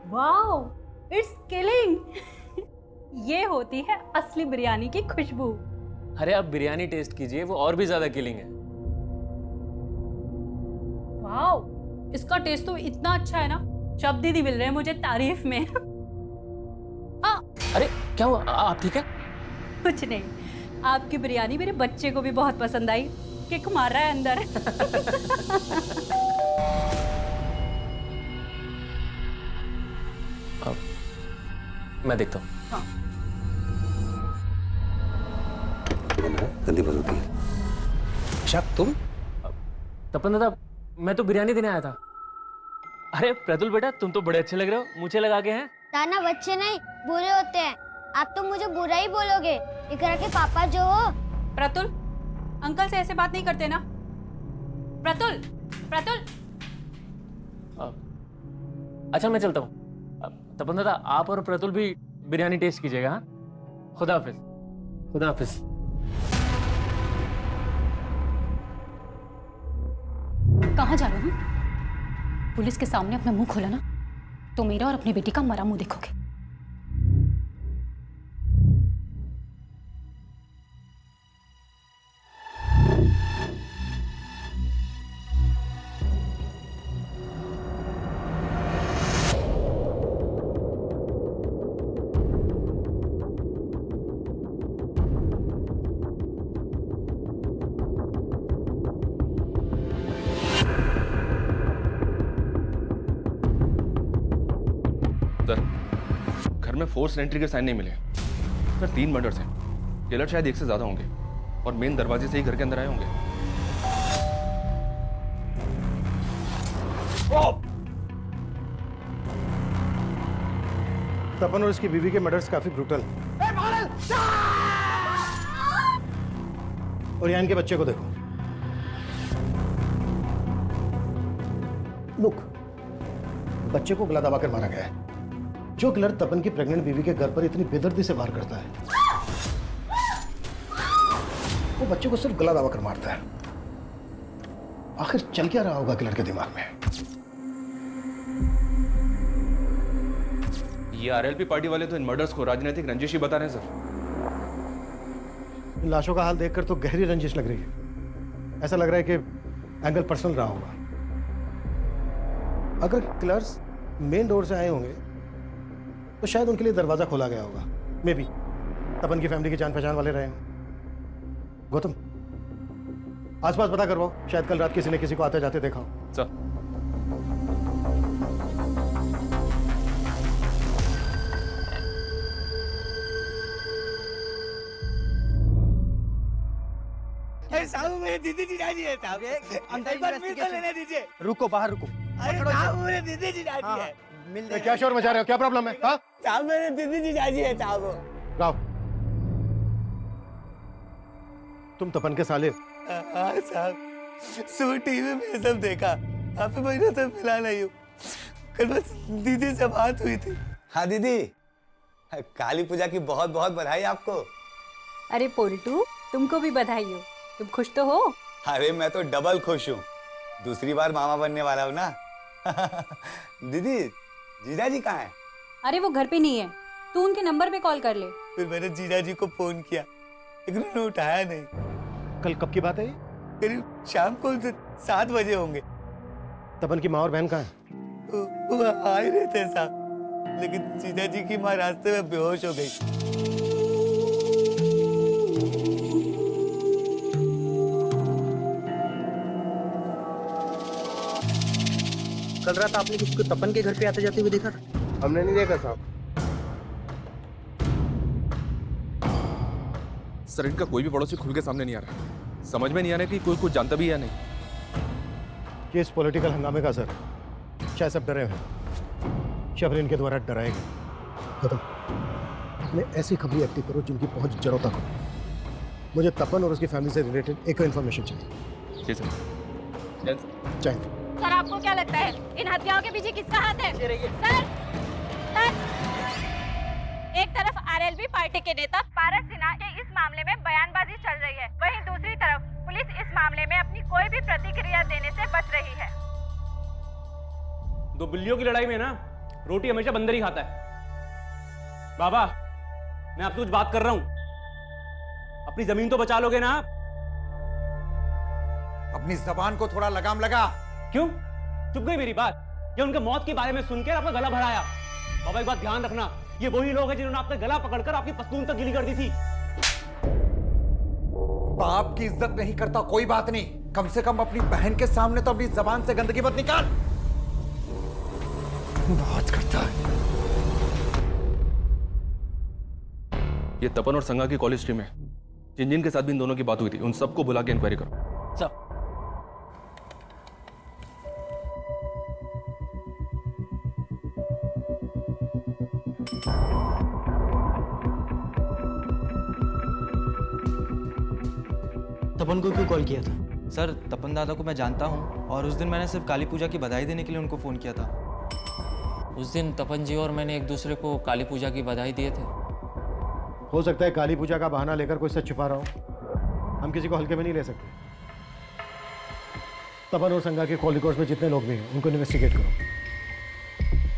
Wow, it's killing. ये होती है असली बिरयानी की खुशबू। अरे आप बिरयानी टेस्ट कीजिए, वो और भी ज्यादा किलिंग है। वाओ, इसका टेस्ट तो इतना अच्छा है ना, शब्द ही नहीं मिल रहे मुझे तारीफ में। अरे क्या हुआ, आप ठीक है? कुछ नहीं, आपकी बिरयानी मेरे बच्चे को भी बहुत पसंद आई, किक मार रहा है अंदर। मैं देखता हूँ। हाँ। गंदी बात होती है। शक तुम? तपन दादा, मैं तो बिरयानी देने आया था। अरे प्रतुल बेटा, तुम तो बड़े अच्छे लग रहे हो, मुझे लगा के हैं। ताना बच्चे नहीं बुरे होते हैं। आप तो मुझे बुरा ही बोलोगे। इकरा के पापा जो हो। प्रतुल, अंकल से ऐसे बात नहीं करते ना। प्रतुल, प्रतुल। अच्छा मैं चलता हूँ। तपन दादा, आप और प्रतुल भी बिरयानी टेस्ट कीजिएगा। हाँ, खुदा हाफिज। खुदा हाफिज। कहाँ जा रहे हो? पुलिस के सामने अपना मुंह खोला ना तो मेरा और अपनी बेटी का मरा मुंह देखोगे। घर में फोर्स एंट्री के साइन नहीं मिले सर। 3 मर्डर्स हैं। किलर शायद एक से ज्यादा होंगे और मेन दरवाजे से ही घर के अंदर आए होंगे। तपन और इसकी बीवी के मर्डर्स काफी ब्रूटल। और यहाँ इनके बच्चे को देखो। लुक, बच्चे को गला दबाकर मारा गया है। जो किलर तपन की प्रेग्नेंट बीवी के घर पर इतनी बेदर्दी से वार करता है, वो बच्चे को सिर्फ गला दबाकर मारता है। आखिर चल क्या रहा होगा किलर के दिमाग में? ये आरएलपी पार्टी वाले तो इन मर्डर्स को राजनीतिक रंजिश ही बता रहे हैं सर। इन लाशों का हाल देखकर तो गहरी रंजिश लग रही है। ऐसा लग रहा है कि एंगल पर्सनल रहा होगा। अगर किलर्स मेन डोर से आए होंगे तो शायद उनके लिए दरवाजा खोला गया होगा। मे बी तपन की फैमिली के जान पहचान वाले रहे हों। गौतम, आसपास पता करवाओ, शायद कल रात किसी ने किसी को आते जाते देखा हो। सर साहब, मेरे दीदी जी जानी है साहब। अंदर इन्वेस्टिगेशन लेने दीजिए। रुको, बाहर रुको। अरे साहब, मेरे दीदी जी जानी है। क्या शोर मचा रहे हो? क्या प्रॉब्लम है? हाँ साहब, मेरे दीदी जी जानी है साहब। राव, तुम तपन के साले? हाँ साहब, सुबह टीवी में ये सब देखा। काफी महीनों से मिला नहीं हूँ। कल बस दीदी से बात हुई थी। हाँ दीदी, काली पूजा की बहुत बहुत बधाई आपको। अरे पोल्टू, तुमको भी बधाई हो। तुम खुश तो हो? अरे मैं तो डबल खुश हूँ। दूसरी बार मामा बनने वाला हूँ ना। दीदी, जीजा जी कहाँ हैं? अरे वो घर पे नहीं है, तू उनके नंबर पे कॉल कर ले। फिर मैंने जीजा जी को फोन किया, लेकिन उन्होंने उठाया नहीं। कल कब की बात है ये? करीब शाम को 7 बजे होंगे। तपन की माँ और बहन कहाँ हैं? वो आ ही रहे थे साहब, लेकिन जीजा जी की माँ रास्ते में बेहोश हो गई। कल रात आपने किसी को तपन के घर पे आते जाते हुए देखा था? हमने नहीं देखा साहब। सर इनका कोई भी पड़ोसी खुल के सामने नहीं आ रहा। समझ में नहीं आ रहा कि कोई कुछ जानता भी है या नहीं। ये इस पॉलिटिकल हंगामे का असर, शायद सब डरे हैं। शबरीन के द्वारा डराए गए। खत्म। मैं ऐसी खबरें एक्टिव करो जिनकी पहुंच जड़ों तक हो। मुझे तपन और उसकी फैमिली से रिलेटेड एक इन्फॉर्मेशन चाहिए। जी सर। चाहिए। सर, आपको क्या लगता है इन हत्याओं के पीछे किसका हाथ है? सर, एक तरफ आरएलपी पार्टी के नेता पारस सिन्हा के इस मामले में बयानबाजी चल रही है, वहीं दूसरी तरफ पुलिस इस मामले में अपनी कोई भी प्रतिक्रिया देने से बच रही है। 2 बिल्लियों की लड़ाई में ना रोटी हमेशा बंदर ही खाता है। बाबा, मैं आपसे कुछ बात कर रहा हूं, अपनी जमीन तो बचा लोगे ना आप? अपनी जबान को थोड़ा लगाम लगा। क्यों चुप गई मेरी बात? ये उनके मौत के बारे में सुनकर आपका गला भराया। बाबा एक बात ध्यान रखना, ये वही लोग हैं जिन्होंने आपका गला पकड़कर आपकी पस्तून तक गीली कर दी थी। बाप की इज्जत नहीं करता कोई बात नहीं, कम से कम अपनी बहन के सामने तो अपनी जबान से गंदगी मत निकाल। बात करता है। ये तपन और संगा की कॉलेज टीम है, जिन जिन के साथ भी इन दोनों की बात हुई थी उन सबको बुला के इंक्वायरी करो। सर तपन को क्यों कॉल किया था? सर, तपन दादा को मैं जानता हूँ और उस दिन मैंने सिर्फ काली पूजा की बधाई देने के लिए उनको फ़ोन किया था। उस दिन तपन जी और मैंने एक दूसरे को काली पूजा की बधाई दिए थे। हो सकता है काली पूजा का बहाना लेकर कोई सच छुपा रहा हो, हम किसी को हल्के में नहीं ले सकते। तपन और संगा के कॉल रिकॉर्ड्स में जितने लोग भी हैं उनको इन्वेस्टिगेट करो।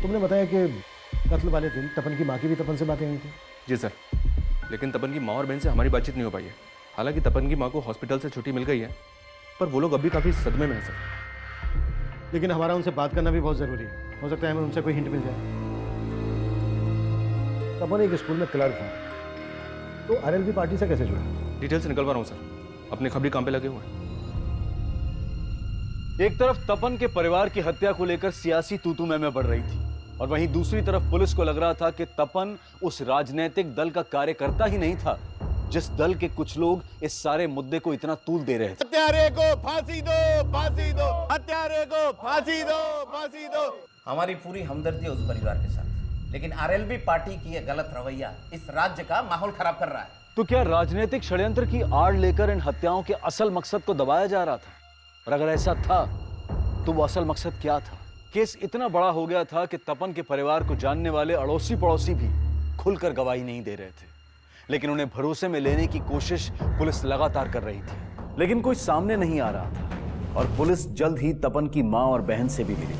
तुमने बताया कि कत्ल वाले दिन तपन की माँ की भी तपन से बातें हुई थी। जी सर, लेकिन तपन की माँ और बहन से हमारी बातचीत नहीं हो पाई है। हालांकि तपन की माँ को हॉस्पिटल से छुट्टी मिल गई है, पर वो लोग अभी काफी सदमे में हैं सर। लेकिन हमारा उनसे बात करना भी बहुत जरूरी है, हो सकता है हमें उनसे कोई हिंट मिल जाए। तपन एक स्कूल में क्लर्क था, तो आरएलबी पार्टी से कैसे जुड़ा? डिटेल्स निकलवा रहा हूँ सर, अपने खबरी काम पे लगे हुए हैं। एक तरफ तपन के परिवार की हत्या को लेकर सियासी तू-तू मैं बढ़ रही थी और वहीं दूसरी तरफ पुलिस को लग रहा था कि तपन उस राजनीतिक दल का कार्यकर्ता ही नहीं था जिस दल के कुछ लोग इस सारे मुद्दे को इतना तूल दे रहे थे। हत्यारे को फांसी दो, फांसी दो, हत्यारे को फांसी दो, फांसी दो। हमारी पूरी हमदर्दी है उस परिवार के साथ, लेकिन आरएलबी पार्टी की यह गलत रवैया इस राज्य का माहौल खराब कर रहा है। तो क्या राजनीतिक षड्यंत्र की आड़ लेकर इन हत्याओं के असल मकसद को दबाया जा रहा था? और अगर ऐसा था तो वो असल मकसद क्या था? केस इतना बड़ा हो गया था कि तपन के परिवार को जानने वाले अड़ोसी पड़ोसी भी खुलकर गवाही नहीं दे रहे थे, लेकिन उन्हें भरोसे में लेने की कोशिश पुलिस लगातार कर रही थी, लेकिन कोई सामने नहीं आ रहा था और पुलिस जल्द ही तपन की मां और बहन से भी मिली।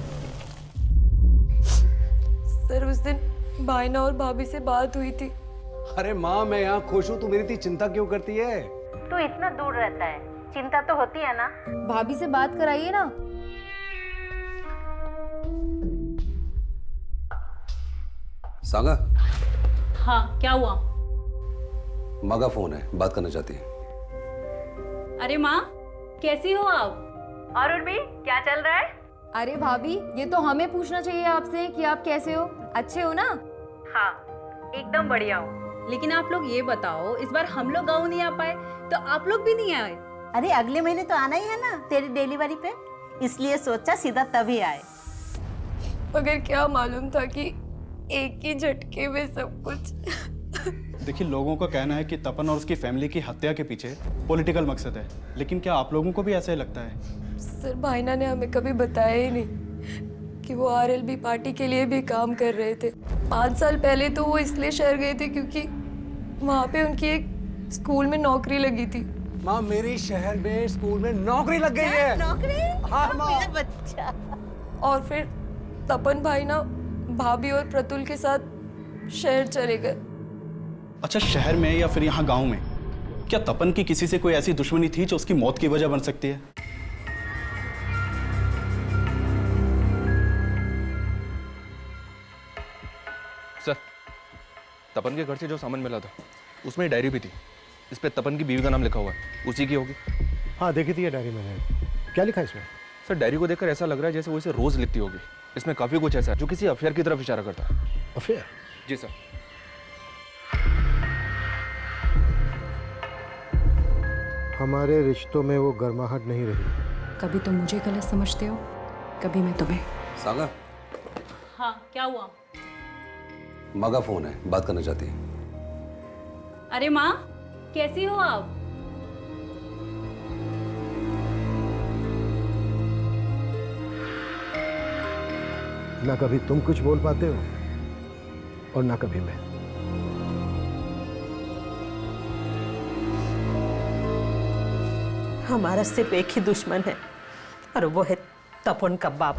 सर, उस दिन भाईना और भाभी से बात हुई थी। अरे माँ, मैं यहाँ खुश हूँ, तू मेरी इतनी चिंता क्यों करती है? तू इतना दूर रहता है, चिंता तो होती है ना। भाभी से बात कराइए ना। सागा, हाँ क्या हुआ? माँ का फोन है, बात करना चाहती है। अरे माँ, कैसी हो आप? और उर्मी, क्या चल रहा है? अरे भाभी, ये तो हमें पूछना चाहिए आपसे कि आप कैसे हो, अच्छे हो ना? हाँ, एकदम बढ़िया हूँ। लेकिन आप लोग ये बताओ, इस बार हम लोग गाँव नहीं आ पाए तो आप लोग भी नहीं आए? अरे अगले महीने तो आना ही है ना तेरी डिलीवरी पे, इसलिए सोचा सीधा तभी आए। मगर क्या मालूम था कि एक ही झटके में सब कुछ। देखिए, लोगों का कहना है कि तपन और उसकी फैमिली की हत्या के पीछे पॉलिटिकल मकसद है, लेकिन क्या आप लोगों को भी ऐसा ही लगता है? सर, भाईना ने हमें कभी बताया ही नहीं कि वो आरएलबी पार्टी के लिए भी काम कर रहे थे। 5 साल पहले तो वो इसलिए शहर गए थे क्योंकि वहाँ पे उनकी एक स्कूल में नौकरी लगी थी। माँ, मेरी शहर में स्कूल में नौकरी लग गई है। नौकरी? हाँ माँ। मेरा बच्चा। और फिर तपन भाईना भाभी और प्रतुल के साथ शहर चले गए। अच्छा, शहर में या फिर यहाँ गांव में क्या तपन की किसी से कोई ऐसी दुश्मनी थी जो उसकी मौत की वजह बन सकती है? सर, तपन के घर से जो सामान मिला था उसमें डायरी भी थी, इस पे तपन की बीवी का नाम लिखा हुआ है, उसी की होगी। हाँ, देखी थी ये डायरी मैंने। क्या लिखा है इसमें? सर, डायरी को देखकर ऐसा लग रहा है जैसे वो इसे रोज लिखती होगी। इसमें काफी कुछ ऐसा है जो किसी अफेयर की तरफ इशारा करता है। अफेयर? जी सर। हमारे रिश्तों में वो गर्माहट नहीं रही। कभी तुम मुझे गलत समझते हो, कभी मैं तुम्हें। सागा, हाँ क्या हुआ? माँ का फोन है, बात करना चाहती है। अरे माँ, कैसी हो आप? ना कभी तुम कुछ बोल पाते हो और ना कभी मैं। हमारा सिर्फ एक ही दुश्मन है और वो है तपन का बाप।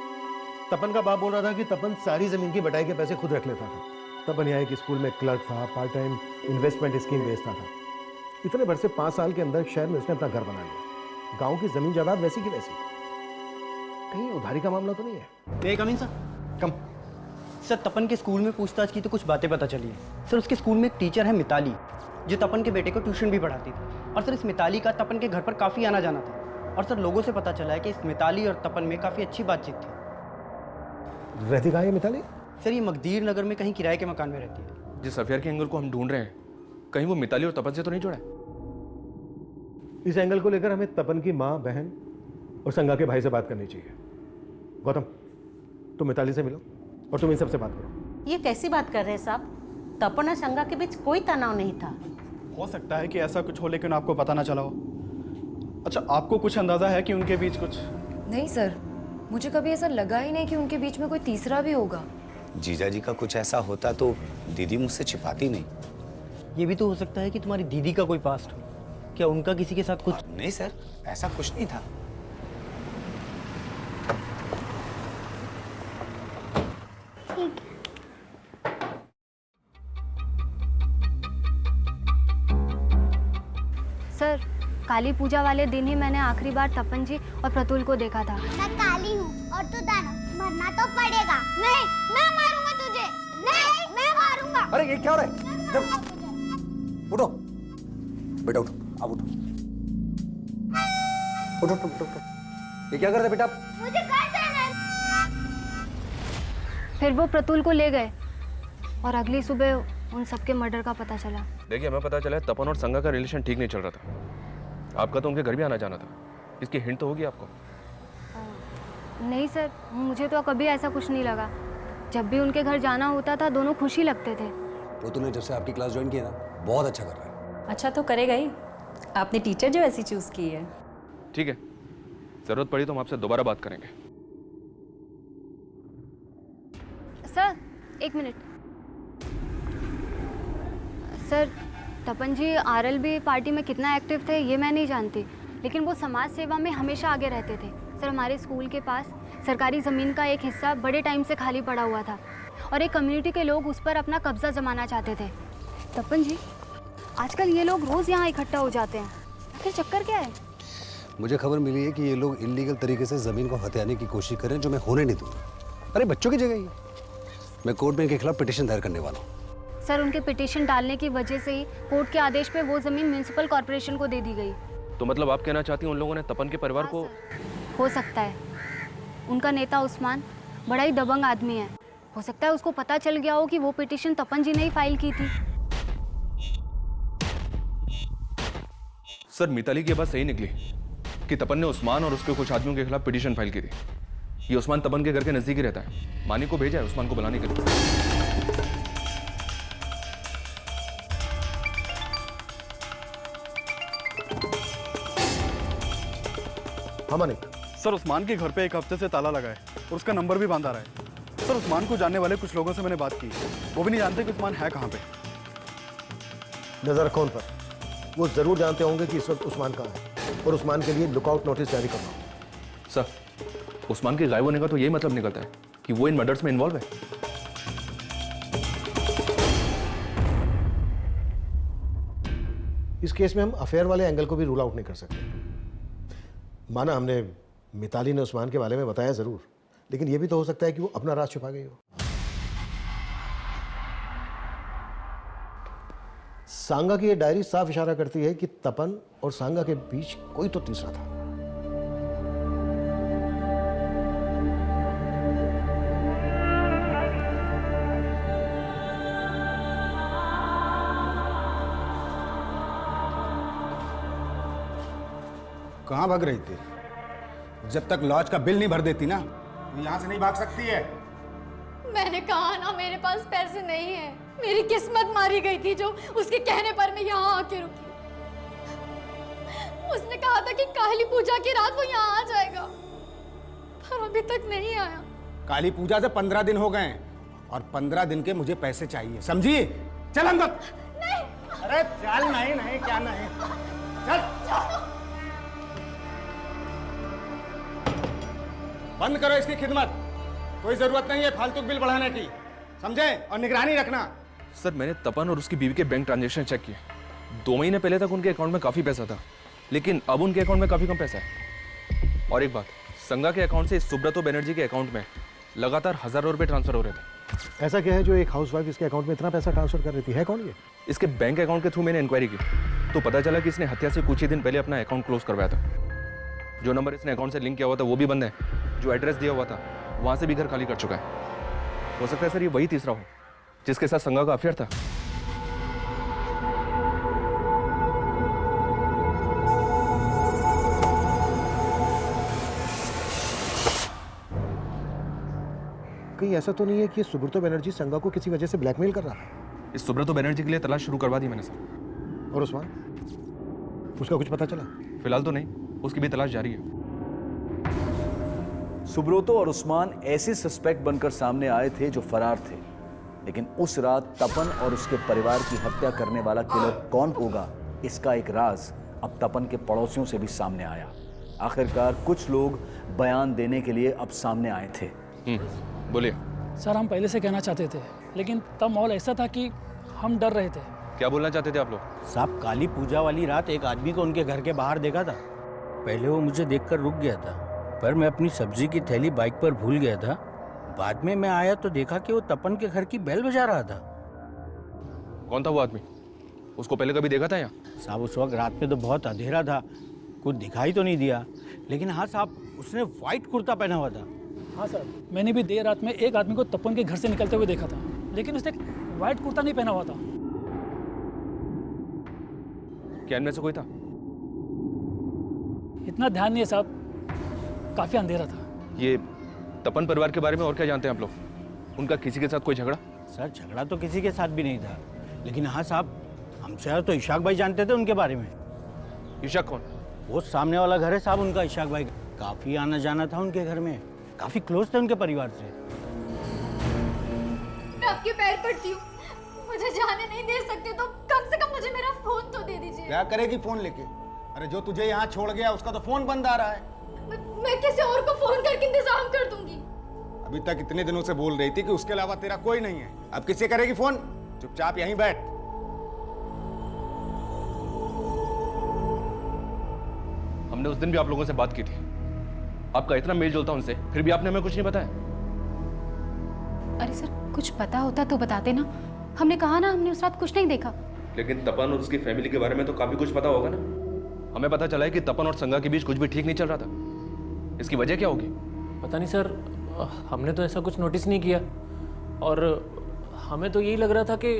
तपन का बाप बोल रहा था कि तपन सारी जमीन की बटाई के पैसे खुद रख लेता था। तपन यहाँ एक स्कूल में क्लर्क था, पार्ट टाइम इन्वेस्टमेंट स्कीम बेचता था। इतने भर से 5 साल के अंदर शहर में उसने अपना घर बना लिया। गांव की जमीन जायदाद वैसी की वैसी। कहीं उधारी का मामला तो नहीं है? कम इन सर। कम सर, तपन के स्कूल में पूछताछ की तो कुछ बातें पता चली है सर। उसके स्कूल में एक टीचर है मिताली, जो तपन के बेटे को ट्यूशन भी पढ़ाती थी। और सर इस मिताली का तपन के घर पर काफ़ी आना जाना था। और सर लोगों से पता चला है कि इस मिताली और तपन में काफ़ी अच्छी बातचीत थी। रहती कहाँ है मिताली? सर ये मकदीर नगर में कहीं किराए के मकान में रहती है। जिस अफेयर के एंगल को हम ढूंढ रहे हैं, कहीं वो मिताली और तपन से तो नहीं जुड़ा है? इस एंगल को लेकर हमें तपन की माँ, बहन और संगा के भाई से बात करनी चाहिए। गौतम, तुम मिताली से मिलो और तुम इन सबसे बात करो। ये कैसी बात कर रहे हैं साहब? तपन और संगा के बीच कोई तनाव नहीं था। हो सकता है कि ऐसा कुछ हो, लेकिन आपको पता ना चला हो। अच्छा, आपको कुछ अंदाजा है कि उनके बीच कुछ? नहीं सर, मुझे कभी ऐसा लगा ही नहीं कि उनके बीच में कोई तीसरा भी होगा। जीजा जी का कुछ ऐसा होता तो दीदी मुझसे छिपाती नहीं। ये भी तो हो सकता है कि तुम्हारी दीदी का कोई पास्ट हो। क्या उनका किसी के साथ कुछ? नहीं सर, ऐसा कुछ नहीं था। सर, काली पूजा वाले दिन ही मैंने आखिरी बार तपन जी और प्रतुल को देखा था। मैं काली हूँ और तू दानव, मरना तो पड़ेगा। नहीं, मैं मारूंगा तुझे। नहीं, मैं मारूंगा। अरे ये क्या हो रहा है? उठो बेटा, उठो, आप उठो। उठो उठो उठो उठो। ये क्या कर रहे बेटा? मुझे घर जाना है। फिर वो प्रतुल को ले गए और अगली सुबह उन सबके मर्डर का पता चला। देखिए, हमें पता चला है तपन और संगा का रिलेशन ठीक नहीं चल रहा था। आपका तो उनके घर भी आना जाना था। इसकी हिंट तो होगी आपको? नहीं सर, मुझे तो कभी ऐसा कुछ नहीं लगा। जब भी उनके घर जाना होता था दोनों खुश ही लगते थे। प्रतुल ने जब से आपकी क्लास ज्वाइन किया ना, बहुत अच्छा कर रहा है। अच्छा तो करेगा ही। आपने टीचर जो ऐसी चूज की है। ठीक है, जरूरत पड़ी तो हम आपसे दोबारा बात करेंगे। सर, एक मिनट। सर, तपन जी आरएलबी पार्टी में कितना एक्टिव थे ये मैं नहीं जानती, लेकिन वो समाज सेवा में हमेशा आगे रहते थे। सर, हमारे स्कूल के पास सरकारी ज़मीन का एक हिस्सा बड़े टाइम से खाली पड़ा हुआ था और एक कम्युनिटी के लोग उस पर अपना कब्जा जमाना चाहते थे। तपन जी, आजकल ये लोग रोज़ यहाँ इकट्ठा हो जाते हैं, आखिर चक्कर क्या है? मुझे खबर मिली है कि ये लोग इलीगल तरीके से जमीन को हथियाने की कोशिश कर रहे हैं, जो मैं होने नहीं दूंगा। अरे बच्चों की जगह ही मैं कोर्ट में इनके खिलाफ पिटीशन दायर करने वाला हूँ। सर, उनके पिटीशन डालने की वजह से ही कोर्ट के आदेश पे वो ज़मीन म्यूनिसिपल कॉर्पोरेशन को दे दी गई। तो मतलब आप कहना चाहती हैं उन लोगों ने तपन के परिवार को? हो सकता है। उनका नेता उस्मान बड़ा ही दबंग आदमी है। हो सकता है उसको पता चल गया हो कि वो पिटीशन तपन जी ने ही फाइल की थी। सर, मिताली की बात सही निकली कि तपन ने उस्मान और उसके कुछ आदमियों के खिलाफ पिटीशन फाइल की थी। ये उस्मान तपन के घर के नजदीक ही रहता है। मानी को भेजा है उस्मान को बुलाने के लिए। हाँ मानिक। सर, उस्मान के घर पे एक हफ्ते से ताला लगा है और उसका नंबर भी बंद आ रहा है। सर, उस्मान को जानने वाले कुछ लोगों से मैंने बात की, वो भी नहीं जानते कि उस्मान है कहाँ पे। नजर रखो उन पर। वो जरूर जानते होंगे कि इस वक्त उस्मान कहाँ है और उस्मान के लिए लुकआउट नोटिस जारी करना। सर, उस्मान के गायब होने का तो यही मतलब निकलता है कि वो इन मर्डर्स में इन्वॉल्व है। इस केस में हम अफेयर वाले एंगल को भी रूल आउट नहीं कर सकते। माना हमने मिताली ने उस्मान के बारे में बताया जरूर, लेकिन यह भी तो हो सकता है कि वो अपना राज छुपा गई हो। सांगा की ये डायरी साफ इशारा करती है कि तपन और सांगा के बीच कोई तो तीसरा था। कहाँ भाग रही थी? जब तक लॉज का बिल नहीं भर देती ना, तो यहाँ से नहीं भाग सकती है। मैंने कहा ना मेरे पास पैसे नहीं है। मेरी किस्मत मारी गई थी जो उसके कहने पर मैं यहाँ आके रुकी। उसने कहा था कि काली पूजा की रात वो यहाँ आ जाएगा, पर अभी तक नहीं आया। काली पूजा से 15 दिन हो गए हैं और 15 दिन के मुझे पैसे चाहिए, समझी? चल अंदर। नहीं। अरे चल। नहीं नहीं, क्या नहीं, चल। बंद करो इसकी खिदमत। कोई जरूरत नहीं है फालतू बिल बढ़ाने की, समझे? और निगरानी रखना। सर मैंने तपन और उसकी बीवी के बैंक ट्रांजैक्शन चेक किए। 2 महीने पहले तक उनके अकाउंट में काफी पैसा था, लेकिन अब उनके अकाउंट में काफी कम पैसा है। और एक बात, संगा के अकाउंट से सुब्रतो बनर्जी के अकाउंट में लगातार हजारों रुपए ट्रांसफर हो रहे थे। ऐसा क्या है जो एक हाउसवाइफ इसके अकाउंट में इतना पैसा ट्रांसफर कर रही थी? है कौन ये? इसके बैंक अकाउंट के थ्रू मैंने इंक्वायरी की तो पता चला कि इसने हत्या से कुछ ही दिन पहले अपना अकाउंट क्लोज करवाया था। जो नंबर इसने अकाउंट से लिंक किया हुआ था वो भी बंद है, जो एड्रेस दिया हुआ था वहां से भी घर खाली कर चुका है। हो सकता है सर ये वही तीसरा हो जिसके साथ संगा का अफेयर था। कहीं ऐसा तो नहीं है कि सुब्रतो बनर्जी संगा को किसी वजह से ब्लैकमेल कर रहा है? इस सुब्रतो बनर्जी के लिए तलाश शुरू करवा दी मैंने सर। और उस्मान, उसका कुछ पता चला? फिलहाल तो नहीं, उसकी भी तलाश जारी है। सुब्रतो और उस्मान ऐसे सस्पेक्ट बनकर सामने आए थे जो फरार थे, लेकिन उस रात तपन और उसके परिवार की हत्या करने वाला किलर कौन होगा, इसका एक राज अब तपन के पड़ोसियों से भी सामने आया। आखिरकार कुछ लोग बयान देने के लिए अब सामने आए थे। बोलिए सर। हम पहले से कहना चाहते थे, लेकिन तब माहौल ऐसा था कि हम डर रहे थे। क्या बोलना चाहते थे आप लोग? साहब, काली पूजा वाली रात एक आदमी को उनके घर के बाहर देखा था। पहले वो मुझे देखकर रुक गया था, पर मैं अपनी सब्जी की थैली बाइक पर भूल गया था। बाद में मैं आया तो देखा कि वो तपन के घर की बेल बजा रहा था। कौन था वो आदमी? उसको पहले कभी देखा था यहाँ? साहब, उस वक्त रात में तो बहुत अंधेरा था, कुछ दिखाई तो नहीं दिया, लेकिन हाँ साहब, उसने व्हाइट कुर्ता पहना हुआ था। हाँ सर, मैंने भी देर रात में एक आदमी को तपन के घर से निकलते हुए देखा था, लेकिन उसने व्हाइट कुर्ता नहीं पहना हुआ था। क्या इनमें से कोई था? इतना ध्यान नहीं है साहब, काफी अंधेरा था। ये तपन परिवार के बारे में और क्या जानते हैं आप लोग? उनका किसी के साथ कोई झगड़ा? सर, झगड़ा तो किसी के साथ भी नहीं था, लेकिन हाँ साहब, हमसे तो इशाक भाई जानते थे उनके बारे में। इशाक कौन? वो सामने वाला घर है साहब उनका, इशाक भाई। काफी आना जाना था उनके घर में, काफी क्लोज थे उनके परिवार से। मैं आपके पैर पड़ती हूँ, मुझे जाने नहीं दे सकते तो कम से कम मुझे मेरा फोन तो दे दीजिए। क्या करेगी फोन लेके? अरे जो तुझे यहाँ छोड़ गया उसका तो फोन बंद आ रहा है। मैं किसी और को फोन करके इंतजाम कर दूंगी। अभी तक इतने दिनों से बोल रही थी कि उसके अलावा तेरा कोई नहीं है, अब किससे करेगी फोन? चुपचाप यहीं बैठ। हमने उस दिन भी आप लोगों से बात की थी, आपका इतना मेल जोल था उनसे, फिर भी आपने हमें कुछ नहीं बताया। अरे सर, कुछ पता होता तो बताते ना। हमने कहा ना, हमने उस रात कुछ नहीं देखा। लेकिन तपन और उसकी फैमिली के बारे में तो काफी कुछ पता होगा ना। हमें पता चला है कि तपन और संगा के बीच कुछ भी ठीक नहीं चल रहा था। इसकी वजह क्या होगी? पता नहीं सर, हमने तो ऐसा कुछ नोटिस नहीं किया, और हमें तो यही लग रहा था कि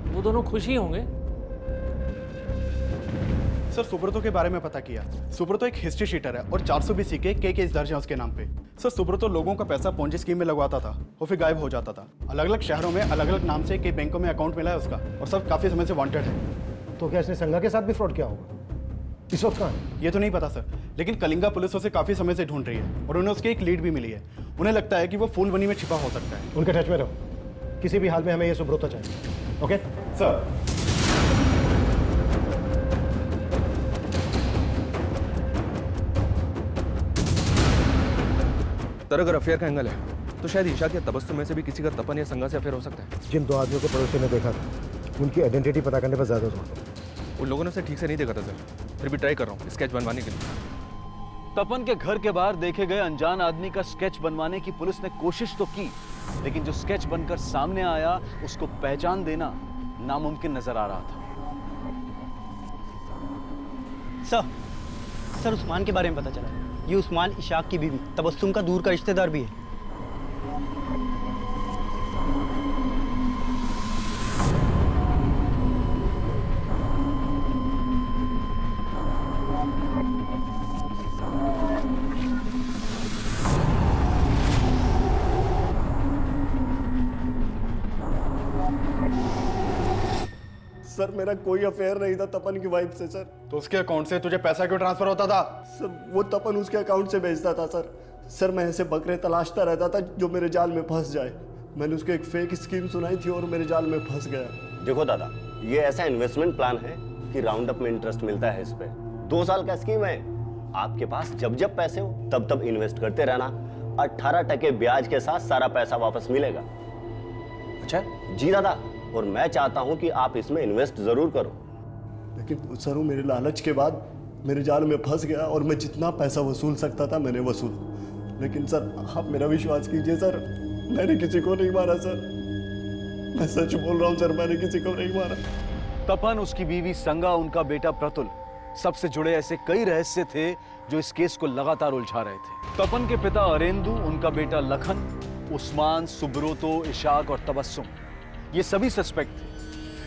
वो दोनों खुश ही होंगे। सर, सुब्रतो के बारे में पता किया। सुब्रतो एक हिस्ट्री शीटर है और 420 के केस दर्ज है उसके नाम पे। सर, सुब्रतो लोगों का पैसा पोंजी स्कीम में लगवाता था और फिर गायब हो जाता था। अलग अलग शहरों में अलग अलग नाम से कई बैंकों में अकाउंट मिला है उसका, और सब काफी समय से वांटेड है। तो क्या इसने संगा के साथ भी फ्रॉड किया होगा? इस वक्त कहाँ है? ये तो नहीं पता सर, लेकिन कलिंगा पुलिस उसे काफी समय से ढूंढ रही है और उन्हें उसकी एक लीड भी मिली है। उन्हें लगता है कि वो फूलबनी में छिपा हो सकता है। उनके टच में रहो, किसी भी हाल में हमें ये सुब्रतो चाहिए। Okay sir. तर अगर अफेयर का एंगल है तो शायद ईशा या तबस्सुम में से भी किसी का तपन या संगा से अफेयर हो सकता है। जिन 2 आदमियों को पड़ोसी ने देखा था, उनकी आइडेंटिटी पता करने पर ज्यादा जोर दो। उन लोगों ने उसे ठीक से नहीं देखा था सर, फिर भी ट्राई कर रहा हूँ स्केच बनवाने के लिए। तपन के घर के बाहर देखे गए अनजान आदमी का स्केच बनवाने की पुलिस ने कोशिश तो की, लेकिन जो स्केच बनकर सामने आया उसको पहचान देना नामुमकिन नजर आ रहा था। सर, उस्मान के बारे में पता चला। ये उस्मान इशाक की बीवी तबस्सुम का दूर का रिश्तेदार भी है। सर, मेरा कोई अफेयर नहीं था तपन की वाइफ से सर। तो उसके अकाउंट से तुझे पैसा क्यों ट्रांसफर होता था? सर, वो तपन उसके अकाउंट से भेजता था सर। सर, मैं ऐसे बकरे तलाशता रहता था जो मेरे जाल में फंस जाए। मैंने उसको एक फेक स्कीम सुनाई थी और मेरे जाल में फंस गया। देखो दादा, ये ऐसा इन्वेस्टमेंट प्लान है कि राउंड अप में इंटरेस्ट मिलता है इस पे। 2 साल का स्कीम है, आपके पास जब जब पैसे हो तब तब इन्वेस्ट करते रहना। 18% ब्याज के साथ सारा पैसा वापस मिलेगा। अच्छा? जी दादा, और मैं चाहता हूं कि आप इसमें इन्वेस्ट जरूर करो। लेकिन सर वो मेरे लालच के बाद मेरे जाल में फंस गया और मैं जितना पैसा वसूल सकता था मैंने वसूला। लेकिन सर आप मेरा विश्वास कीजिए सर, मैंने किसी को नहीं मारा सर, मैं सच बोल रहा हूँ सर, मैंने किसी को नहीं मारा। तपन, उसकी बीवी संगा, उनका बेटा प्रतुल, सबसे जुड़े ऐसे कई रहस्य थे जो इस केस को लगातार उलझा रहे थे। तपन के पिता अरेंदु, उनका बेटा लखन, उस्मान, सुब्रोतो, इशाक और तबस्सुम, ये सभी सस्पेक्ट थे।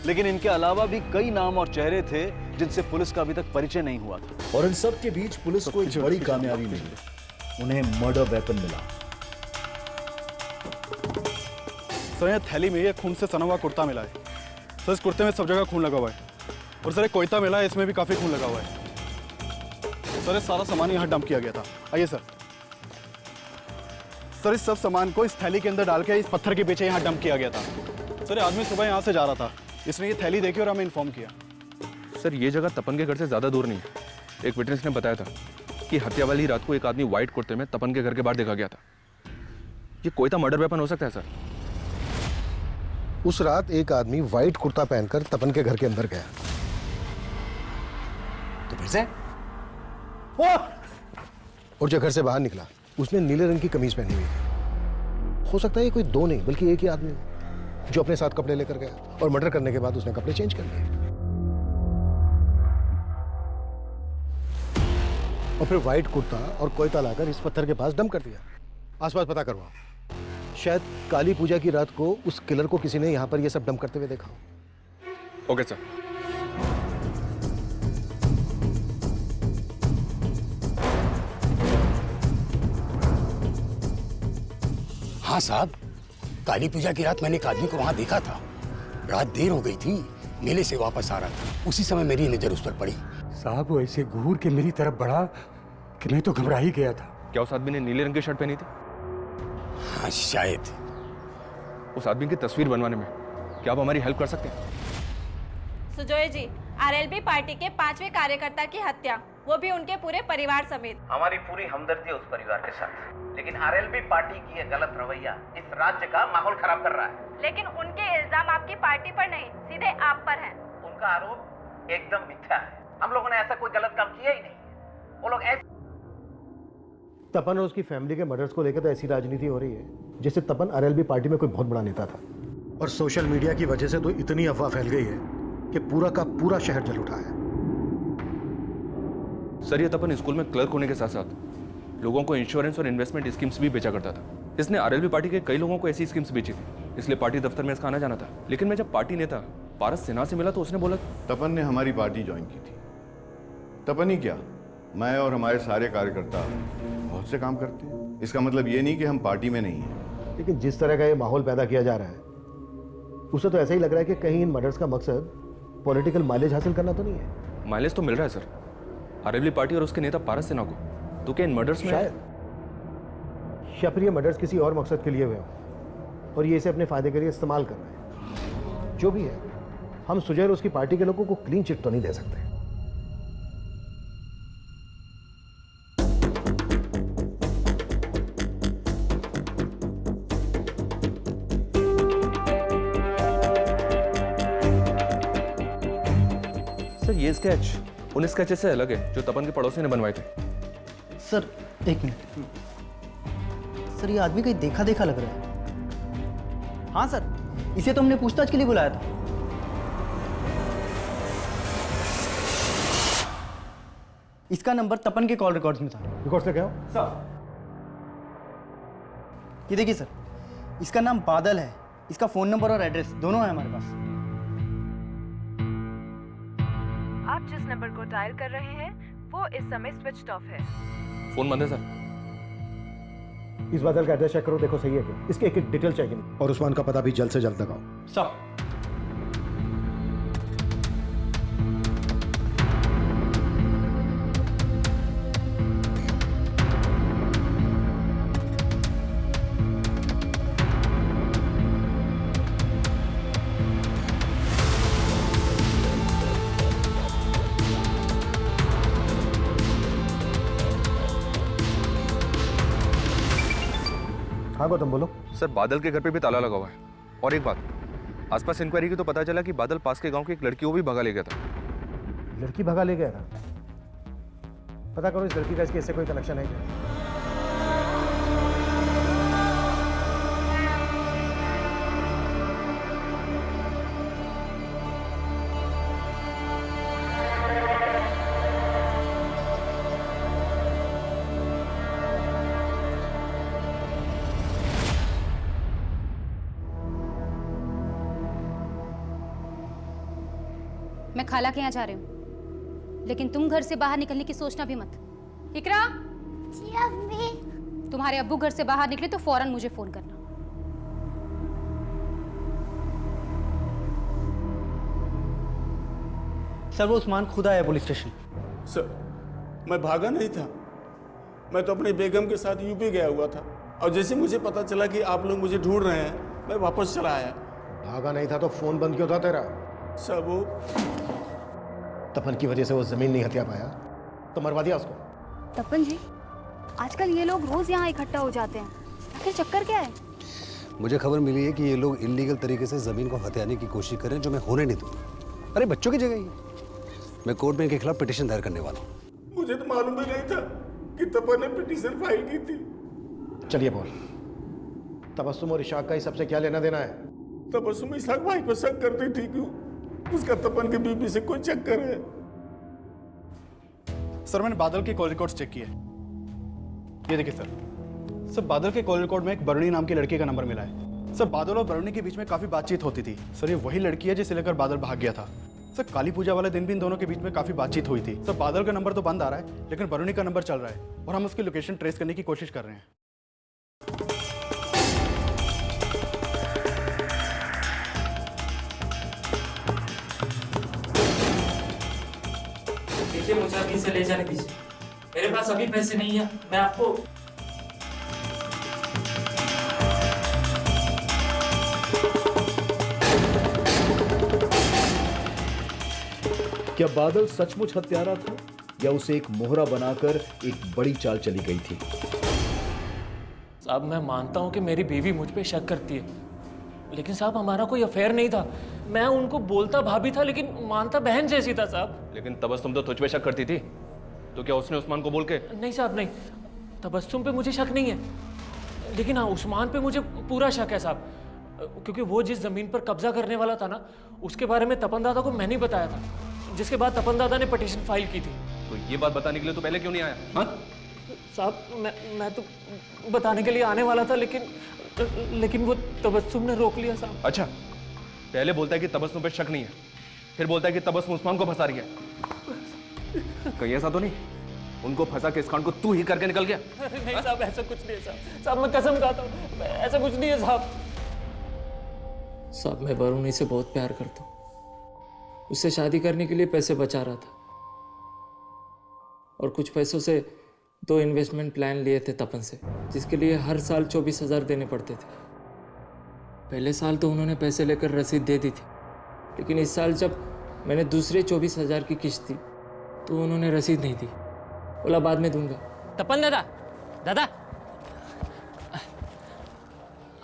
लेकिन इनके अलावा भी कई नाम और चेहरे थे जिनसे पुलिस का अभी तक परिचय नहीं हुआ था। और इन सब के बीच पुलिस को एक बड़ी कामयाबी मिली, उन्हें मर्डर वेपन मिला। सर यहाँ थैली में ये खून से सना हुआ कुर्ता मिला है। सर इस कुर्ते में सब जगह खून लगा हुआ है। और सर एक कोयता मिला है, इसमें भी काफी खून लगा हुआ है। सर ये सारा सामान यहाँ डंप किया गया था। आइए सर। सर इस सब सामान को इस थैली के अंदर डाल के इस पत्थर के पीछे यहाँ डंप किया गया था। सर ये आदमी सुबह यहाँ से जा रहा था, इसने ये थैली देखी और हमें इन्फॉर्म किया। सर ये जगह तपन के घर से ज़्यादा दूर नहीं है। एक विटनेस ने बताया था कि हत्या वाली रात को एक आदमी व्हाइट कुर्ते में तपन के घर के बाहर देखा गया था। ये कोयता मर्डर वेपन हो सकता है सर। उस रात एक आदमी व्हाइट कुर्ता पहनकर तपन के घर के अंदर गया, तो फिर से और जब घर से बाहर निकला उसने नीले रंग की कमीज पहनी हुई थी। हो सकता है ये कोई दो नहीं बल्कि एक ही आदमी हो जो अपने साथ कपड़े लेकर गया और मर्डर करने के बाद उसने कपड़े चेंज कर लिए और फिर व्हाइट कुर्ता और कोयता लाकर इस पत्थर के पास डंप कर दिया। आसपास पता करवाओ, शायद काली पूजा की रात को उस किलर को किसी ने यहाँ पर ये सब डंप करते हुए देखा हो। Okay sir. हाँ साहब, काली पूजा की रात मैंने एक आदमी को वहां देखा था। रात देर हो गई थी, मेले से वापस आ रहा था, उसी समय मेरी नजर उस पर पड़ी। साहब वो ऐसे घूर के मेरी तरफ बढ़ा कि मैं तो घबरा ही गया था। क्या उस आदमी ने नीले रंग की शर्ट पहनी थी? हाँ शायद। उस आदमी की तस्वीर बनवाने में क्या आप हमारी हेल्प कर सकते हैं? सुजोय जी, आरएलबी पार्टी के 5वें कार्यकर्ता की हत्या, वो भी उनके पूरे परिवार समेत। हमारी पूरी हमदर्दी है उस परिवार के साथ, लेकिन आरएलबी पार्टी की यह गलत रवैया इस राज्य का माहौल खराब कर रहा है। लेकिन उनके इल्जाम आपकी पार्टी पर नहीं, सीधे आप पर हैं। उनका आरोप एकदम मिथ्या है। हम लोगों ने ऐसा कोई गलत काम किया ही नहीं। वो लोग ऐसे तपन और उसकी फैमिली के मर्डर्स को लेकर तो ऐसी राजनीति हो रही है जैसे तपन आरएलबी पार्टी में कोई बहुत बड़ा नेता था। और सोशल मीडिया की वजह से तो इतनी अफवाह फैल गई है कि पूरा का पूरा शहर जल उठा है। सर ये तपन स्कूल में क्लर्क होने के साथ साथ लोगों को इंश्योरेंस और इन्वेस्टमेंट स्कीम्स भी बेचा करता था। इसने आरएलबी पार्टी के कई लोगों को ऐसी स्कीम्स बेची थी, इसलिए पार्टी दफ्तर में इसका आना जाना था। लेकिन मैं जब पार्टी नेता पारस सिन्हा से मिला तो उसने बोला तपन ने हमारी पार्टी ज्वाइन की थी। तपन ही क्या, मैं और हमारे सारे कार्यकर्ता बहुत से काम करते हैं। इसका मतलब ये नहीं कि हम पार्टी में नहीं हैं। लेकिन जिस तरह का ये माहौल पैदा किया जा रहा है उससे तो ऐसा ही लग रहा है कि कहीं इन मर्डर्स का मकसद पॉलिटिकल माइलेज हासिल करना तो नहीं है। माइलेज तो मिल रहा है सर, आरएलबी पार्टी और उसके नेता पारस सिन्हा को। तो क्या इन मर्डर्स में शायद या फिर ये मर्डर्स किसी और मकसद के लिए हुए हों और ये इसे अपने फायदे के लिए इस्तेमाल कर रहे हैं। जो भी है, हम सुजय और उसकी पार्टी के लोगों को क्लीन चिट तो नहीं दे सकते। सर ये स्केच उन स्केचेस से अलग है जो तपन के पड़ोसी ने बनवाए थे। सर एक मिनट, सर ये आदमी कहीं देखा देखा लग रहा है। हाँ सर, इसे तो हमने पूछताछ के लिए बुलाया था। इसका नंबर तपन के कॉल रिकॉर्ड्स में था। रिकॉर्ड्स लेके आओ सर। ये देखिए सर, इसका नाम बादल है, इसका फोन नंबर और एड्रेस दोनों है हमारे पास। आप जिस नंबर को डायल कर रहे हैं वो इस समय स्विच्ड ऑफ है। फोन बंद है सर। इस बादल का एड्रेस चेक करो, देखो सही है क्या। इसके एक एक डिटेल चाहिए और उस्मान का पता भी जल्द से जल्द लगाओ। सर हाँ गौतम बोलो। सर बादल के घर पे भी ताला लगा हुआ है। और एक बात, आसपास इंक्वायरी की तो पता चला कि बादल पास के गांव की एक लड़की को भी भगा ले गया था। लड़की भगा ले गया था? पता करो इस लड़की का इसके इससे कोई कनेक्शन है क्या? मैं खाला के यहाँ जा रही हूँ, लेकिन तुम घर से बाहर निकलने की सोचना भी मत। इकरा, जी अम्मी। तुम्हारे अब्बू घर से बाहर निकले तो फौरन मुझे फोन करना। सर वो उस्मान खुद आया पुलिस स्टेशन। सर मैं भागा नहीं था, मैं तो अपनी बेगम के साथ यूपी गया हुआ था, और जैसे मुझे पता चला कि आप लोग मुझे ढूंढ रहे हैं मैं वापस चला आया। भागा नहीं था तो फोन बंद क्यों था तेरा? सर वो तपन की वजह से वो जमीन नहीं हथिया पाया तो मरवा दिया उसको। तपन जी, आजकल ये लोग रोज यहाँ इकट्ठा हो जाते हैं, आखिर चक्कर क्या है? मुझे खबर मिली है कि ये लोग इलीगल तरीके से जमीन को हथियाने की कोशिश कर रहे हैं, जो मैं होने नहीं दूंगा। अरे बच्चों की जगह ही मैं कोर्ट में इनके खिलाफ पिटीशन दायर करने वाला हूँ। मुझे तो मालूम भी नहीं था कि तपन ने पिटीशन फाइल की थी। चलिए बोल, तबस्सुम और इशाक का ही सबसे क्या लेना देना है? तबस्सुम इशाक भाई पर शक करती थी कि उसका तपन के बीबी से कोई चक्कर है। सर मैंने बादल के कॉल रिकॉर्ड्स चेक किए, ये देखिए सर बादल के कॉल रिकॉर्ड में एक बरुणी नाम की लड़की का नंबर मिला है। सर बादल और बरुणी के बीच में काफी बातचीत होती थी। सर ये वही लड़की है जिसे लेकर बादल भाग गया था। सर काली पूजा वाले दिन भी इन दोनों के बीच में काफी बातचीत हुई थी। सर बादल का नंबर तो बंद आ रहा है, लेकिन बरुणी का नंबर चल रहा है और हम उसकी लोकेशन ट्रेस करने की कोशिश कर रहे हैं। देखिए मुझे अभी से ले जाने दीजिए, मेरे पास अभी पैसे नहीं है। मैं आपको क्या बादल सचमुच हत्यारा था या उसे एक मोहरा बनाकर एक बड़ी चाल चली गई थी? साहब मैं मानता हूँ कि मेरी बीवी मुझ पे शक करती है, लेकिन साहब हमारा कोई अफेयर नहीं था। मैं उनको बोलता भाभी था, लेकिन मानता बहन जैसी था साहब। लेकिन तबस्सुम तो तुझ पे शक करती थी, तो क्या उसने उस्मान को बोल के? नहीं साहब नहीं, तबस्सुम पे मुझे शक नहीं है, लेकिन हाँ उस्मान पे मुझे पूरा शक है साहब, क्योंकि वो जिस जमीन पर कब्जा करने वाला था ना, उसके बारे में तपन दादा को मैंने ही बताया था, जिसके बाद तपन दादा ने पिटीशन फाइल की थी। तो ये बात बताने के लिए तो पहले क्यों नहीं आया? हाँ साहब मैं तो बताने के लिए आने वाला था, लेकिन वो तबस्सुम ने रोक लिया साहब। अच्छा, पहले बोलता है कि तबस्सुम पे शक नहीं है, फिर बोलता है कि तबस्सुम उस्मान को फंसा रही है। कहीं ऐसा तो नहीं उनको फंसा के इस कांड को तू ही करके निकल गया? नहीं साहब ऐसा कुछ नहीं है साहब मैं कसम खाता हूँ ऐसा कुछ नहीं है साहब। साहब मैं बरुणी से बहुत प्यार करता हूँ, उससे शादी करने के लिए पैसे बचा रहा था, और कुछ पैसों से 2 इन्वेस्टमेंट प्लान लिए थे तपन से, जिसके लिए हर साल 24,000 देने पड़ते थे। पहले साल तो उन्होंने पैसे लेकर रसीद दे दी थी, लेकिन इस साल जब मैंने दूसरे 24,000 की किस्त दी तो उन्होंने रसीद नहीं दी, बोला बाद में दूंगा। तपन दादा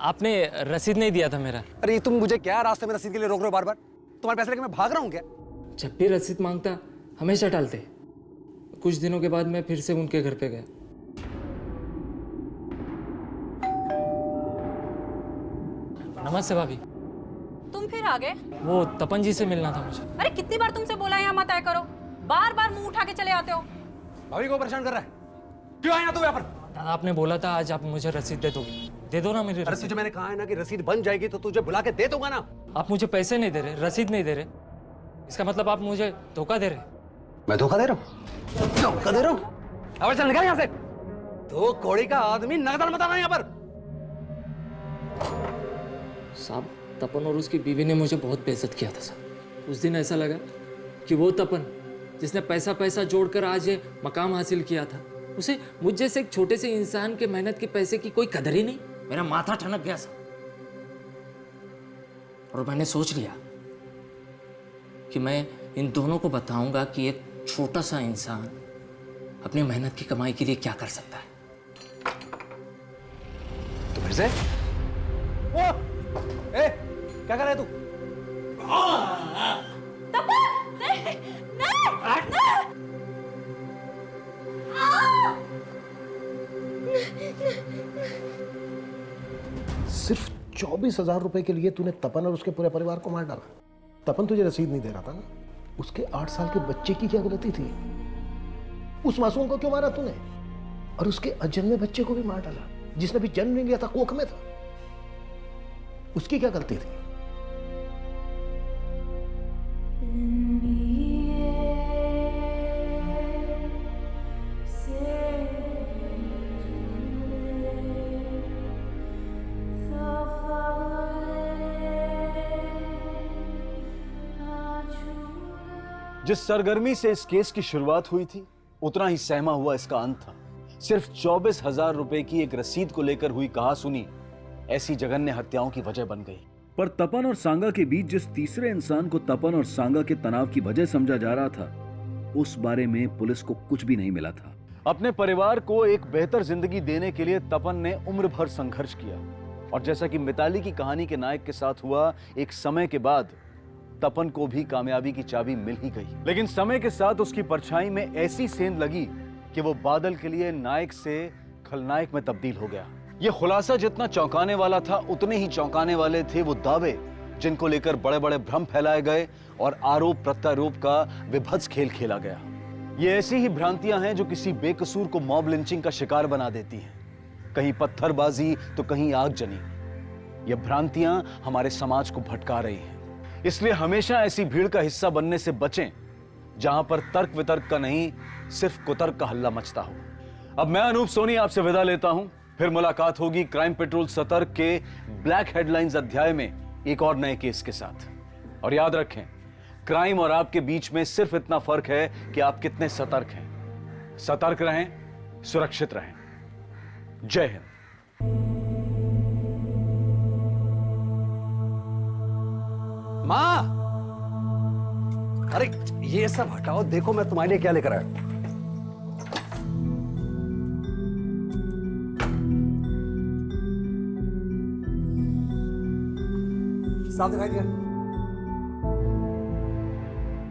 आपने रसीद नहीं दिया था मेरा। अरे तुम मुझे क्या रास्ते में रसीद के लिए रोक रहे हो बार बार? तुम्हारे पैसे लेके मैं भाग रहा हूँ क्या? जब भी रसीद मांगता हमेशा टालते। कुछ दिनों के बाद मैं फिर से उनके घर पे गया। नमस्ते भाभी। तुम फिर आ गए? वो तपन जी से मिलना था मुझे। अरे कितनी बार तुमसे बोला यहाँ मत आया करो, बार बार मुंह उठा के चले आते हो। भाभी को परेशान कर रहा है, क्यों आया तू यहाँ पर? दादा आपने बोला था आज आप मुझे रसीद दे दोगे, दे दो ना मेरी रसीद। तुझे मैंने कहा है ना कि रसीद बन जाएगी तो तुझे बुला के दे दूंगा ना। आप मुझे पैसे नहीं दे रहे, रसीद नहीं दे रहे, इसका मतलब आप मुझे धोखा दे रहे। मैं धोखा दे रहा हूँ? धोखा दे रहा हूँ? अब चल निकल यहाँ से। तो कौड़ी का आदमी नगदर मत आना यहाँ पर। साहब तपन और उसकी बीवी ने मुझे बहुत बेइज्जत किया था साहब। उस दिन ऐसा लगा कि वो तपन जिसने पैसा जोड़कर आज ये मकाम हासिल किया था, उसे मुझ जैसे एक छोटे से इंसान के मेहनत के पैसे की कोई कदर ही नहीं। मेरा माथा ठनक गया साहब, और मैंने सोच लिया कि मैं इन दोनों को बताऊंगा कि एक छोटा सा इंसान अपनी मेहनत की कमाई के लिए क्या कर सकता है। तुम्हें फिर से ए, क्या कर रहा है तू? सिर्फ 24,000 रुपए के लिए तूने तपन और उसके पूरे परिवार को मार डाला। तपन तुझे रसीद नहीं दे रहा था ना? उसके 8 साल के बच्चे की क्या गलती थी? उस मासूम को क्यों मारा तूने? और उसके अजन्मे बच्चे को भी मार डाला, जिसने भी जन्म नहीं लिया था, कोख में था। उसकी क्या गलती थी? जिस सरगर्मी से इस केस की शुरुआत हुई थी, उतना ही सहमा हुआ इसका अंत था। सिर्फ 24,000 रुपए की एक रसीद को लेकर हुई कहासुनी ऐसी जघन्य हत्याओं की वजह बन गई। पर तपन और सांगा के बीच जिस तीसरे इंसान को तपन और सांगा के तनाव की वजह समझा जा रहा था, उस बारे में पुलिस को कुछ भी नहीं मिला था। अपने परिवार को एक बेहतर जिंदगी देने के लिए तपन ने उम्र भर संघर्ष किया, और जैसा कि मिताली की कहानी के नायक के साथ हुआ, एक समय के बाद तपन को भी कामयाबी की चाबी मिल ही गई। लेकिन समय के साथ उसकी परछाई में ऐसी सेंध लगी कि वो बादल के लिए नायक से खलनायक में तब्दील हो गया। ये खुलासा जितना चौंकाने वाला था, उतने ही चौंकाने वाले थे वो दावे जिनको लेकर बड़े बड़े भ्रम फैलाए गए और आरोप प्रत्यारोप का विभत्स खेल खेला गया। ये ऐसी ही भ्रांतियां हैं जो किसी बेकसूर को मॉब लिंचिंग का शिकार बना देती हैं, कहीं पत्थरबाजी तो कहीं आगजनी। ये भ्रांतियां हमारे समाज को भटका रही हैं। इसलिए हमेशा ऐसी भीड़ का हिस्सा बनने से बचें जहां पर तर्क वितर्क का नहीं, सिर्फ कुतर्क का हल्ला मचता हो। अब मैं अनूप सोनी आपसे विदा लेता हूं। फिर मुलाकात होगी क्राइम पेट्रोल सतर्क के ब्लैक हेडलाइंस अध्याय में एक और नए केस के साथ। और याद रखें, क्राइम और आपके बीच में सिर्फ इतना फर्क है कि आप कितने सतर्क हैं। सतर्क रहें, सुरक्षित रहें। जय हिंद। माँ, अरे ये सब हटाओ, देखो मैं तुम्हारे लिए क्या लेकर आया। साफ दिखाई दिया?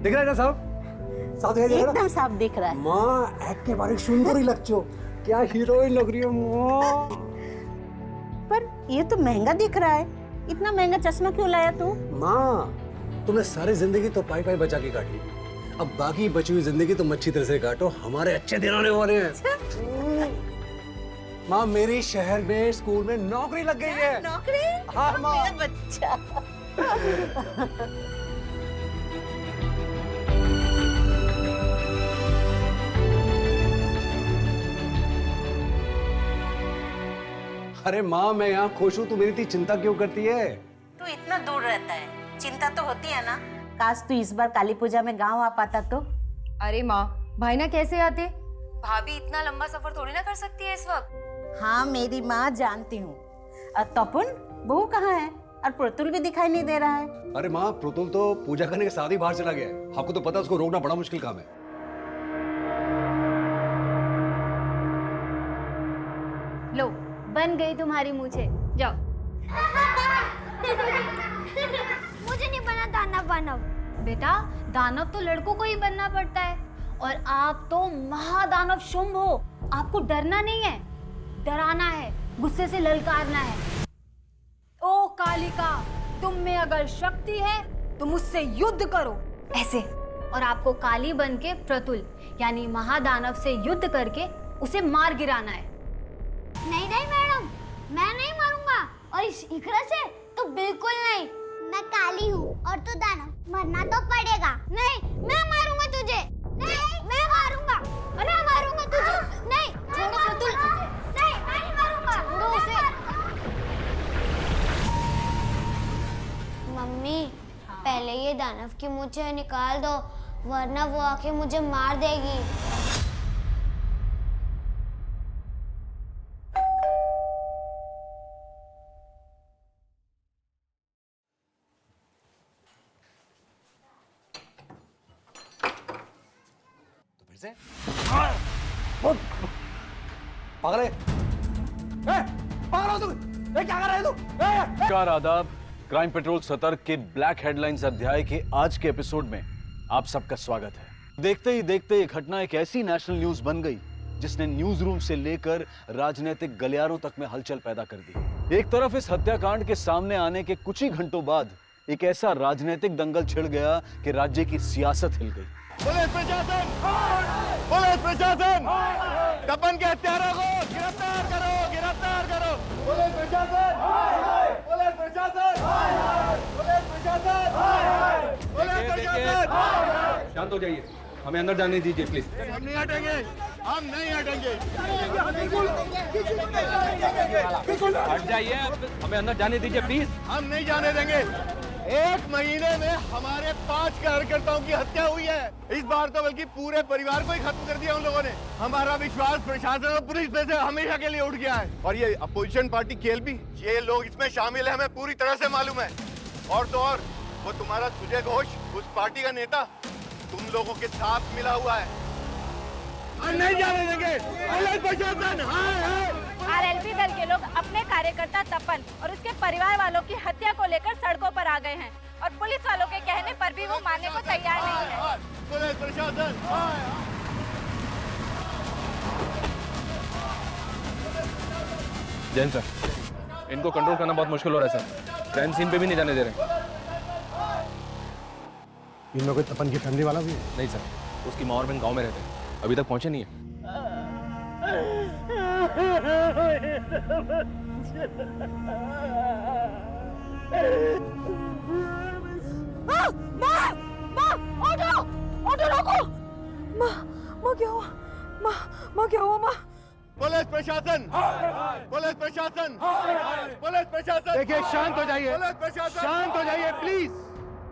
दिख रहा है ना साफ? साफ दिखाई दिया? एकदम साफ दिख रहा है। माँ, एक्ट के बारे सुंदरी लगती हो, क्या हीरोइन लग रही हो माँ। पर ये तो महंगा दिख रहा है, इतना महंगा चश्मा क्यों लाया तू? माँ, तुमने सारी जिंदगी तो पाई पाई बचा के काटी, अब बाकी बची हुई जिंदगी तुम अच्छी तरह से काटो, हमारे अच्छे दिन आने वाले हैं। माँ, मेरी शहर में स्कूल में नौकरी लग गई है। नौकरी? हाँ माँ। मेरा बच्चा। अरे माँ, मैं यहाँ खुश हूँ, तू मेरी इतनी चिंता क्यों करती है? तू इतना दूर रहता है, चिंता तो होती है ना। काश तू इस बार काली पूजा में गांव आ पाता तो। अरे माँ, भाई ना कैसे आते? भाभी इतना लंबा सफर थोड़ी ना कर सकती है इस वक्त। हाँ मेरी माँ, जानती हूँ। तपन बहू कहाँ है? और प्रतुल भी दिखाई नहीं दे रहा है। अरे माँ, प्रतुल तो पूजा करने के साथ ही बाहर चला गया है। आपको तो पता है उसको रोकना बड़ा मुश्किल काम है। लो, बन गई तुम्हारी मूछें, जाओ। मुझे नहीं बना दानव वानव। बेटा, दानव तो लड़कों को ही बनना पड़ता है, और आप तो महादानव शुंभ हो। आपको डरना नहीं है, डराना है, गुस्से से ललकारना है। ओ कालिका, तुम में अगर शक्ति है तो मुझसे युद्ध करो, ऐसे। और आपको काली बन के प्रतुल यानी महादानव से युद्ध करके उसे मार गिराना है। नहीं नहीं मैडम, मैं नहीं मारूंगा, और इस इकरा से तो बिल्कुल नहीं। मैं काली हूँ और तू दानव, मरना तो पड़ेगा। नहीं, मैं मारूंगा तुझे। नहीं, मैं मारूंगा। मैं मारूंगा तुझे। नहीं, छोड़ो प्रतुल। नहीं, मैं नहीं मारूंगा। छोड़ो उसे। मम्मी, पहले ये दानव की मूंछें निकाल दो, वरना वो आके मुझे मार देगी। पागल है? पागल हो तुम? क्या कर रहा है तू? नमस्कार, आदाब। क्राइम पेट्रोल सतर्क के ब्लैक हेडलाइंस अध्याय के आज के एपिसोड में आप सबका स्वागत है। देखते ही देखते ये घटना एक ऐसी नेशनल न्यूज बन गई जिसने न्यूज रूम से लेकर राजनीतिक गलियारों तक में हलचल पैदा कर दी। एक तरफ इस हत्याकांड के सामने आने के कुछ ही घंटों बाद एक ऐसा राजनीतिक दंगल छिड़ गया कि राज्य की सियासत हिल गई। पुलिस प्रशासन, तपन के हत्यारों को गिरफ्तार करो, गिरफ्तार करो। पुलिस प्रशासन, पुलिस प्रशासन, पुलिस प्रशासन, पुलिस प्रशासन। शांत हो जाइए, हमें अंदर जाने दीजिए प्लीज। हम नहीं हटेंगे, हम नहीं हटेंगे। हट जाइए, हमें अंदर जाने दीजिए प्लीज। हम नहीं जाने देंगे। एक महीने में हमारे 5 कार्यकर्ताओं की हत्या हुई है। इस बार तो बल्कि पूरे परिवार को ही खत्म कर दिया उन लोगों ने। हमारा विश्वास प्रशासन और पुलिस पे से हमेशा के लिए उठ गया है। और ये अपोजिशन पार्टी केएलपी, ये लोग इसमें शामिल है, हमें पूरी तरह से मालूम है। और तो और वो तुम्हारा सुजय घोष, उस पार्टी का नेता, तुम लोगों के साथ मिला हुआ है। हम नहीं जाने देंगे। प्रशासन, आरएलपी दल के लोग अपने कार्यकर्ता तपन और उसके परिवार वालों की हत्या को लेकर सड़कों पर आ गए हैं और पुलिस वालों के कहने पर भी वो मानने को तैयार नहीं है। पुलिस प्रशासन, जैन सर, इनको कंट्रोल करना बहुत मुश्किल हो रहा है सर। क्राइम सीन पे भी नहीं जाने दे रहे। इन लोगों के तपन की फैमिली वाला भी है? नहीं सर, उसकी माँ और बहन गांव में रहते हैं, अभी तक पहुंचे नहीं है। ऑटो रोको। माँ क्या हुआ? माँ क्या हुआ? माँ पुलिस प्रशासन, पुलिस प्रशासन, पुलिस प्रशासन। देखिए, शांत हो जाइए, पुलिस प्रशासन, शांत हो जाइए प्लीज।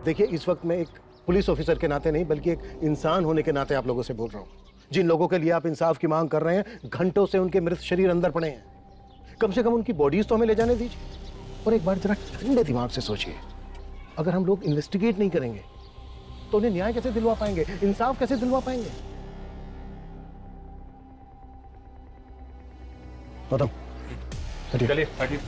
देखिए, इस वक्त मैं एक पुलिस ऑफिसर के नाते नहीं बल्कि एक इंसान होने के नाते आप लोगों से बोल रहा हूँ। जिन लोगों के लिए आप इंसाफ की मांग कर रहे हैं, घंटों से उनके मृत शरीर अंदर पड़े हैं। कम से कम उनकी बॉडीज तो हमें ले जाने दीजिए। और एक बार जरा ठंडे दिमाग से सोचिए, अगर हम लोग इन्वेस्टिगेट नहीं करेंगे तो उन्हें न्याय कैसे दिलवा पाएंगे, इंसाफ कैसे दिलवा पाएंगे? गौतम, चलिए हटिए।